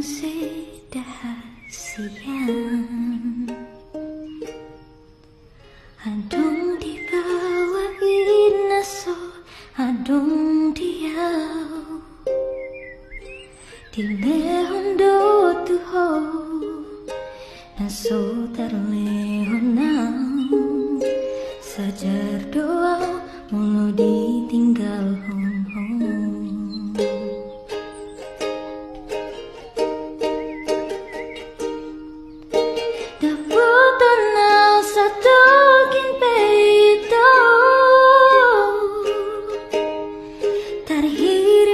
sedahasian adong di bawah inaso adong diau di lehondo tuho naso terlehonau sajar doa mulu ditinggal hong-hong. Terhirim